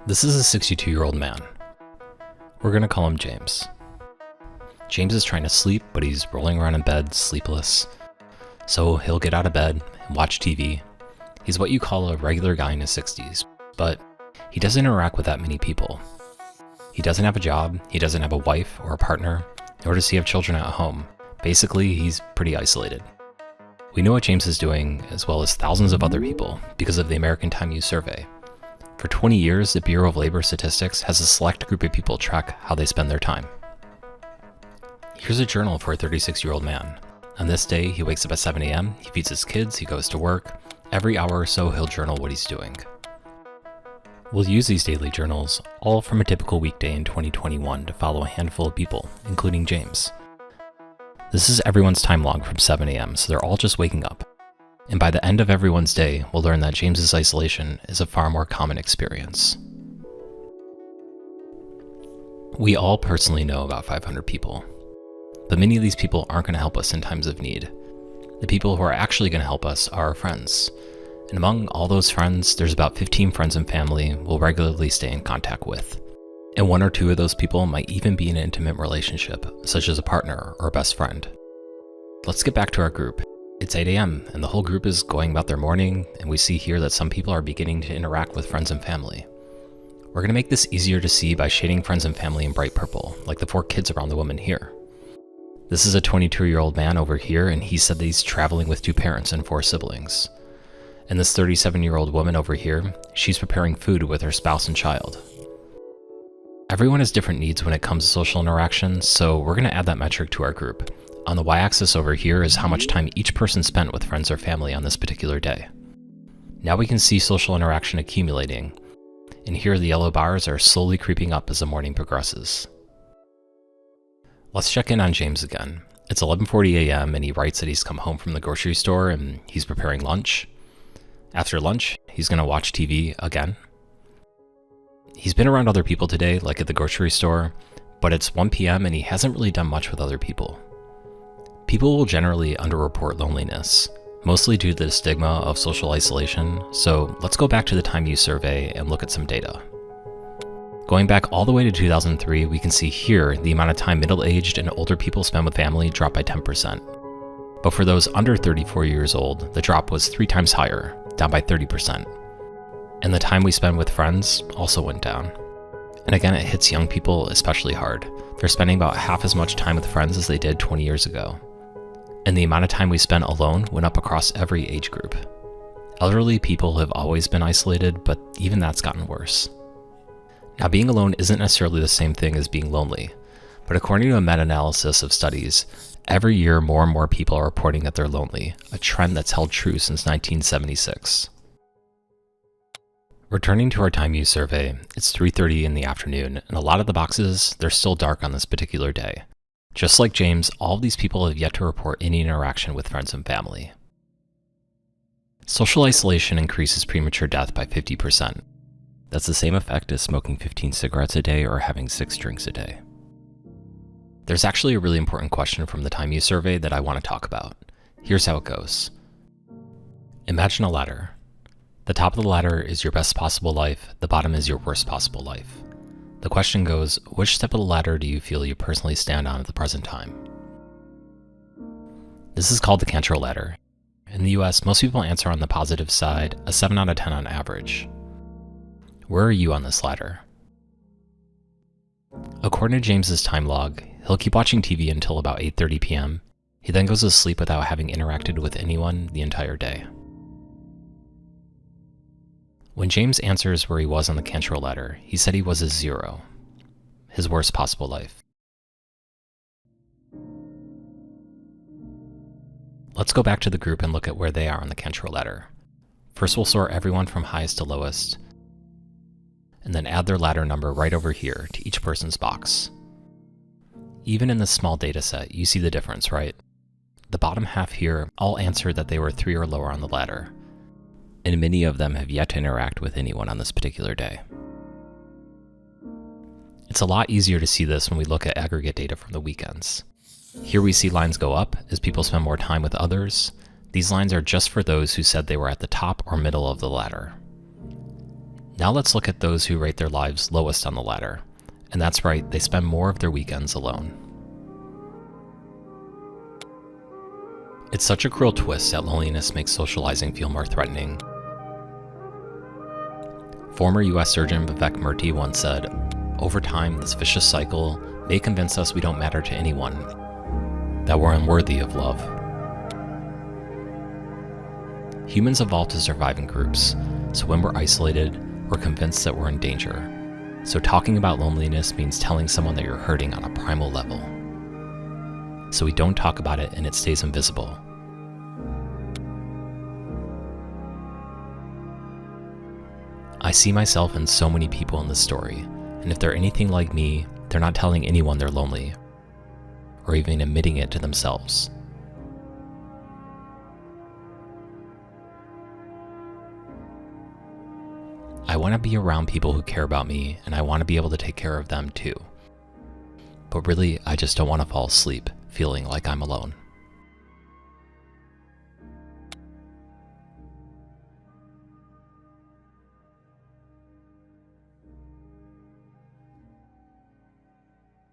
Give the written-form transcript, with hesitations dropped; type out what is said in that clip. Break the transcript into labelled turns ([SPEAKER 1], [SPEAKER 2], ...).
[SPEAKER 1] This is a 62-year-old man. We're gonna call him James. James is trying to sleep, but he's rolling around in bed, sleepless. So he'll get out of bed and watch TV. He's what you call a regular guy in his 60s, but he doesn't interact with that many people. He doesn't have a job, he doesn't have a wife or a partner, nor does he have children at home. Basically, he's pretty isolated. We know what James is doing, as well as thousands of other people, because of the American Time Use Survey. For 20 years, the Bureau of Labor Statistics has a select group of people track how they spend their time. Here's a journal for a 36-year-old man. On this day, he wakes up at 7 a.m., he feeds his kids, he goes to work. Every hour or so, he'll journal what he's doing. We'll use these daily journals, all from a typical weekday in 2021, to follow a handful of people, including James. This is everyone's time log from 7 a.m., so they're all just waking up. And by the end of everyone's day, we'll learn that James's isolation is a far more common experience. We all personally know about 500 people, but many of these people aren't going to help us in times of need. The people who are actually going to help us are our friends. And among all those friends, there's about 15 friends and family we'll regularly stay in contact with. And one or two of those people might even be in an intimate relationship, such as a partner or a best friend. Let's get back to our group. It's 8 a.m. and the whole group is going about their morning, and we see here that some people are beginning to interact with friends and family. We're going to make this easier to see by shading friends and family in bright purple, like the 4 kids around the woman here. This is a 22-year-old man over here, and he said that he's traveling with 2 parents and 4 siblings. And this 37-year-old woman over here, she's preparing food with her spouse and child. Everyone has different needs when it comes to social interaction, so we're going to add that metric to our group. On the y-axis over here is how much time each person spent with friends or family on this particular day. Now we can see social interaction accumulating, and here the yellow bars are slowly creeping up as the morning progresses. Let's check in on James again. It's 11:40 a.m. and he writes that he's come home from the grocery store and he's preparing lunch. After lunch, he's going to watch TV again. He's been around other people today, like at the grocery store, but it's 1 p.m. and he hasn't really done much with other people. People will generally underreport loneliness, mostly due to the stigma of social isolation, so let's go back to the Time Use Survey and look at some data. Going back all the way to 2003, we can see here the amount of time middle-aged and older people spend with family dropped by 10%. But for those under 34 years old, the drop was 3 times higher, down by 30%. And the time we spend with friends also went down. And again, it hits young people especially hard. They're spending about half as much time with friends as they did 20 years ago. And the amount of time we spent alone went up across every age group. Elderly people have always been isolated, but even that's gotten worse. Now, being alone isn't necessarily the same thing as being lonely, but according to a meta-analysis of studies, every year more and more people are reporting that they're lonely, a trend that's held true since 1976. Returning to our Time Use Survey, it's 3:30 in the afternoon, and a lot of the boxes, they're still dark on this particular day. Just like James, all of these people have yet to report any interaction with friends and family. Social isolation increases premature death by 50%. That's the same effect as smoking 15 cigarettes a day or having 6 drinks a day. There's actually a really important question from the Time Use Survey that I want to talk about. Here's how it goes. Imagine a ladder. The top of the ladder is your best possible life, the bottom is your worst possible life. The question goes, which step of the ladder do you feel you personally stand on at the present time? This is called the Cantril ladder. In the US, most people answer on the positive side, a 7 out of 10 on average. Where are you on this ladder? According to James's time log, he'll keep watching TV until about 8:30 p.m. He then goes to sleep without having interacted with anyone the entire day. When James answers where he was on the Cantril ladder, he said he was a 0, his worst possible life. Let's go back to the group and look at where they are on the Cantril ladder. First, we'll sort everyone from highest to lowest, and then add their ladder number right over here to each person's box. Even in this small data set, you see the difference, right? The bottom half here all answered that they were 3 or lower on the ladder, and many of them have yet to interact with anyone on this particular day. It's a lot easier to see this when we look at aggregate data from the weekends. Here we see lines go up as people spend more time with others. These lines are just for those who said they were at the top or middle of the ladder. Now let's look at those who rate their lives lowest on the ladder. And that's right, they spend more of their weekends alone. It's such a cruel twist that loneliness makes socializing feel more threatening. Former US Surgeon Vivek Murthy once said, "Over time, this vicious cycle may convince us we don't matter to anyone, that we're unworthy of love." Humans evolved to survive in groups, so when we're isolated, we're convinced that we're in danger. So talking about loneliness means telling someone that you're hurting on a primal level. So we don't talk about it and it stays invisible. I see myself in so many people in this story, and if they're anything like me, they're not telling anyone they're lonely, or even admitting it to themselves. I want to be around people who care about me, and I want to be able to take care of them too. But really, I just don't want to fall asleep feeling like I'm alone.